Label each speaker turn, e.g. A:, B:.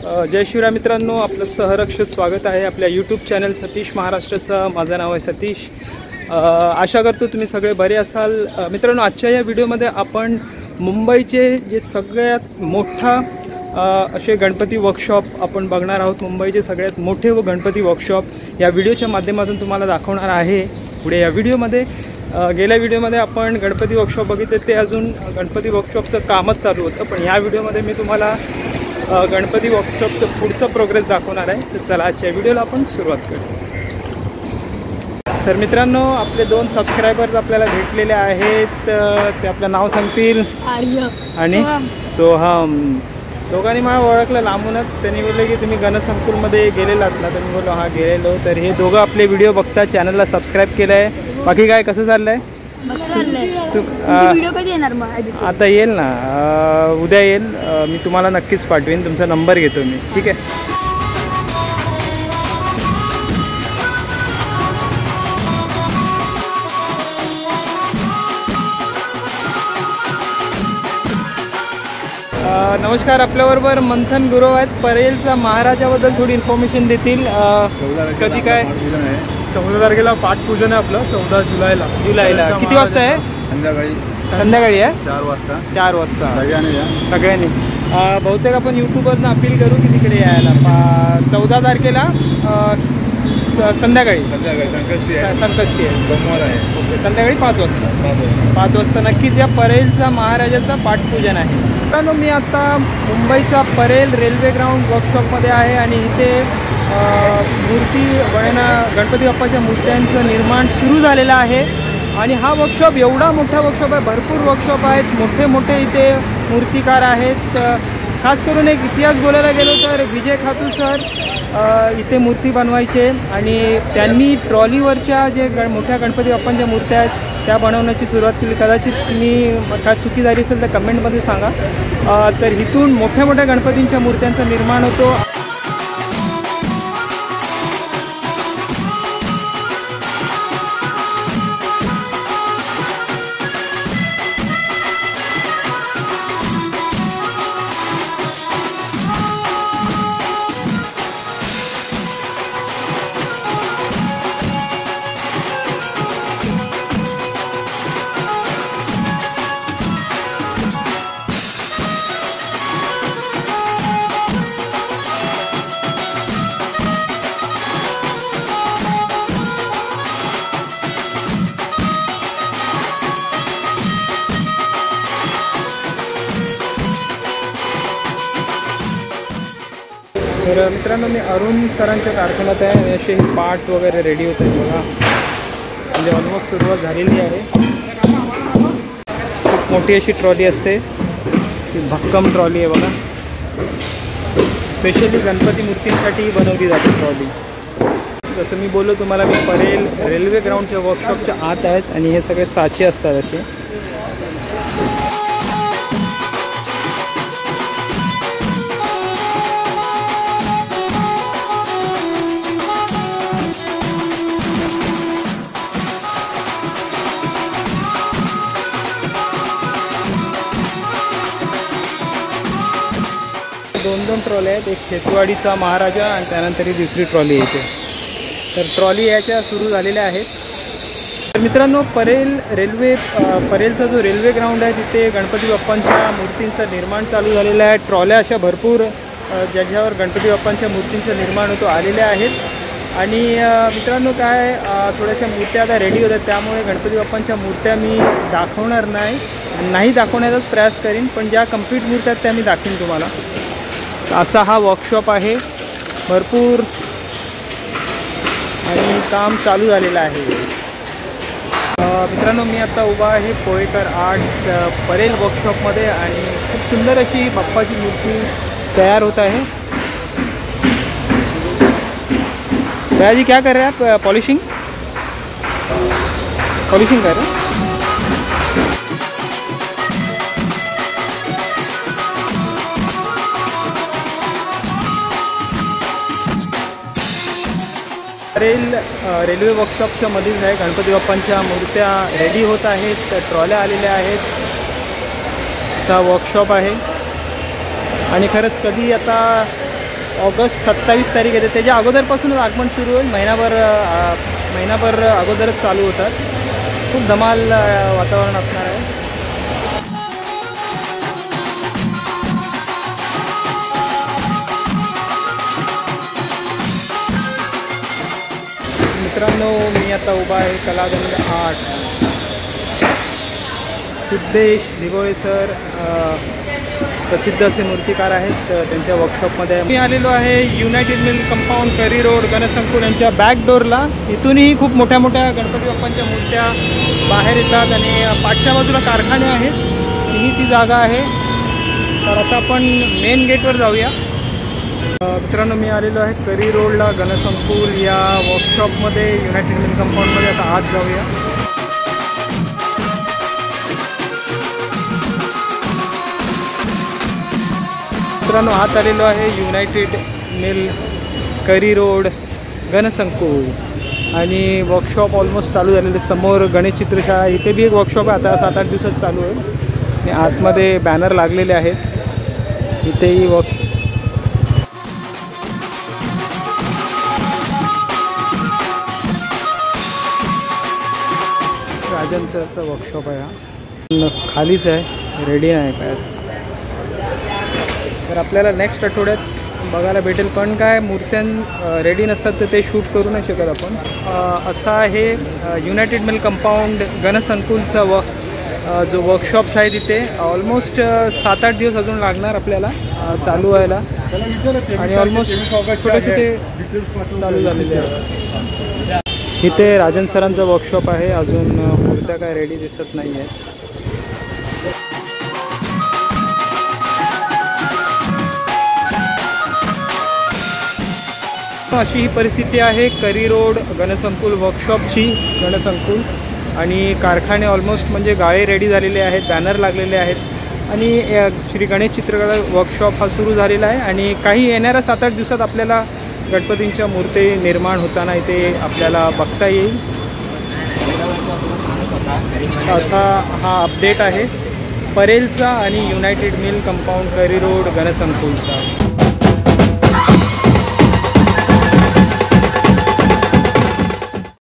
A: जय शिवराय मित्रांनो, आपलं सहर्ष स्वागत आहे आपल्या यूट्यूब चॅनल सतीश महाराष्ट्राचं। माझं नाव आहे सतीश। आशा करतो तुम्ही सगळे बरे असाल। मित्रांनो, आजच्या या व्हिडिओमध्ये आपण मुंबईचे जे सगळ्यात मोठा असे गणपती वर्कशॉप आपण बघणार आहोत। मुंबईचे सगळ्यात मोठे व गणपती वर्कशॉप या व्हिडिओच्या माध्यमातून तुम्हाला दाखवणार आहे। पुढे या व्हिडिओमध्ये गेल्या व्हिडिओमध्ये आपण गणपती वर्कशॉप बघितले, ते अजून गणपती वर्कशॉपचं कामच चालू होतं, पण या व्हिडिओमध्ये मी तुम्हाला गणपती वर्कशॉपचं पुढचं प्रोग्रेस दाखवणार आहे। तर चला आजच्या व्हिडिओला आपण सुरुवात करू। तर मित्रांनो, आपले 2 सबस्क्रायबर्स आपल्याला भेटलेले आहेत। ते आपलं नाव सांगतील।
B: आर्य
A: आणि सोहम। दोघांनी मला ओळखलं लांबूनच। त्यांनी बोलले की तुम्ही गणसंकुलमध्ये गेलेलात ना? तर मी बोललो हां गेलेलो। तर हे दोघं आपले व्हिडिओ बघतात, चॅनलला सबस्क्राईब केलं आहे। बाकी काय कसं चाललं आहे?
B: व्हिडिओ कधी येणार मग?
A: आता येईल ना, उद्या येईल। मी तुम्हाला नक्कीच पाठवेन, तुमचा नंबर घेतो मी, ठीक आहे? नमस्कार, आपल्याबरोबर मंथन गुरव आहेत। परेलचा महाराजाबद्दल थोडी इन्फॉर्मेशन देतील। कधी काय?
C: 14 तारखेला पाठपूजन आहे आपलं, 14 जुलैला।
A: किती वाजता आहे? संध्याकाळी आहे
C: 4 वाजता।
A: 4 वाजता
C: सगळ्यांनी
A: बहुतेक आपण यूट्यूबवरनं अपील करू की तिकडे यायला। 14 तारखेला संध्याकाळी संकष्टी आहे,
C: सोमवार आहे।
A: ओके, संध्याकाळी 5 वाजता नक्कीच या परेलचा महाराजाचा पाठपूजन आहे। मित्रांनो, मी आता मुंबईचा परेल रेल्वे ग्राउंड वर्कशॉपमध्ये आहे आणि इथे मूर्ती गणपती बाप्पाच्या मूर्त्यांचं निर्माण सुरू झालेलं आहे। आणि हा वर्कशॉप एवढा मोठा वर्कशॉप आहे, भरपूर वर्कशॉप आहेत, मोठे इथे मूर्तिकार आहेत। खास करून एक इतिहास बोलायला गेलो तर विजय खातू सर इथे मूर्ती बनवायचे आणि त्यांनी ट्रॉलीवरच्या जे मोठ्या गणपती बाप्पांच्या मूर्त्या आहेत त्या बनवण्याची सुरुवात केली। कदाचित मी काय चुकी झाली असेल तर कमेंटमध्ये सांगा। तर इथून मोठ्या गणपतींच्या मूर्त्यांचं निर्माण होतो। तर मित्रांनो, मी अरुण सरांच्या कारखान्यात आहे आणि असे पार्ट वगैरे रेडी होत आहेत बघा। म्हणजे ऑलमोस्ट सुरुवात झालेली आहे। खूप मोठी अशी ट्रॉली असते, ती भक्कम ट्रॉली आहे बघा। स्पेशली गणपती मूर्तींसाठी बनवली जाते ट्रॉली। जसं मी बोललो तुम्हाला, मी परेल रेल्वे ग्राउंडच्या वर्कशॉपच्या आत आहेत आणि हे सगळे साचे असतात असे। दोन ट्रॉली आहेत, एक खेतवाडीचा महाराजा आणि त्यानंतर ही दुसरी ट्रॉली येते। तर ट्रॉली याच्या सुरू झालेल्या आहेत। तर मित्रांनो, परेलचा जो रेल्वे ग्राउंड आहे तिथे गणपती बाप्पांच्या मूर्तींचं निर्माण चालू झालेलं आहे। ट्रॉल्या अशा भरपूर ज्याच्यावर गणपती बाप्पांच्या मूर्तींचं निर्माण होतो आलेल्या आहेत। आणि मित्रांनो, काय थोड्याशा मूर्त्या आता रेडी होतात, त्यामुळे गणपती बाप्पांच्या मूर्त्या मी दाखवणार नाही दाखवण्याचाच प्रयास करीन, पण ज्या कंप्लीट मूर्त्या आहेत त्या मी दाखवीन तुम्हाला। असा हा वर्कशॉप आहे, भरपूर आणि काम चालू झालेलं आहे। मित्रांनो, मी आता उभा आहे पोहेकर आर्ट्स परेल वर्कशॉपमध्ये आणि खूप सुंदर अशी बाप्पाची मूर्ती तयार होत आहे। भैया क्या कर रहे हैं आप? पॉलिशिंग कर रहे हैं। रेल्वे वर्कशॉपच्या मध्येच आहे। गणपती बाप्पांच्या मूर्त्या रेडी होत आहेत, ट्रॉल्या आलेल्या आहेत, असा वर्कशॉप आहे। आणि खरंच कधी आता ऑगस्ट 27 तारीख येते, त्याच्या अगोदरपासूनच आगमन सुरू होईल. महिनाभर अगोदरच चालू होतात. खूप धमाल वातावरण असणार आहे. मित्रांनो, मी आता उभा आहे कलागंध 8. सिद्धेश दिगोळे सर प्रसिद्ध असे मूर्तिकार आहेत, त्यांच्या वर्कशॉपमध्ये मी आलेलो आहे. युनायटेड मिल कंपाऊंड, करी रोड, गणसंकुल यांच्या बॅक डोरला. इथूनही खूप मोठ्या मोठ्या गणपती बाप्पांच्या मूर्त्या बाहेर येतात आणि पाठच्या बाजूला कारखाने आहेत. ही ती जागा आहे. तर आता आपण मेन गेटवर जाऊया. मित्रांनो, मी आलेलो आहे करी रोडला गणसंकुल या वर्कशॉपमध्ये, युनायटेड मिल कंपाऊंडमध्ये. आता आत जाऊया. मित्रांनो, आत आलेलो आहे युनायटेड मिल करी रोड गणसंकुल आणि वर्कशॉप ऑलमोस्ट चालू झालेले. समोर गणेश चित्रशाळा, इथे बी एक वर्कशॉप आहे, आता 7-8 दिवसात चालू होईल. आणि आतमध्ये बॅनर लागलेले आहेत. इथेही राजन सरचा वर्कशॉप आहे हा. खालीच आहे, रेडी नाही कायच. तर आपल्याला नेक्स्ट आठवड्यात बघायला भेटेल. पण काय मूर्त्यां रेडी नसतात तर ते शूट करू नाही शकत आपण. असा आहे युनायटेड मिल कंपाऊंड गणसंकुलचा जो वर्कशॉप्स आहे तिथे. ऑलमोस्ट 7-8 दिवस अजून लागणार आपल्याला चालू व्हायला. आणि ऑलमोस्ट छोटे चालू झालेले आहे. इथे राजन सरांचा वर्कशॉप आहे. अजून मूर्त्या काय रेडी दिसत नाही आहे. अशी ही परिस्थिती आहे करी रोड गणसंकुल वर्कशॉपची. गणसंकुल आणि कारखाने ऑलमोस्ट म्हणजे गाळे रेडी झालेले आहेत, बॅनर लागलेले आहेत. आणि श्री गणेश चित्रकला वर्कशॉप हा सुरू झालेला आहे. आणि काही येणाऱ्या 7-8 दिवसात आपल्याला गणपतींच्या मूर्ती निर्माण होताना इथे आपल्याला बघता येईल. असा हा अपडेट आहे परेलचा आणि युनायटेड मिल कंपाऊंड करी रोड गणसंकुलचा.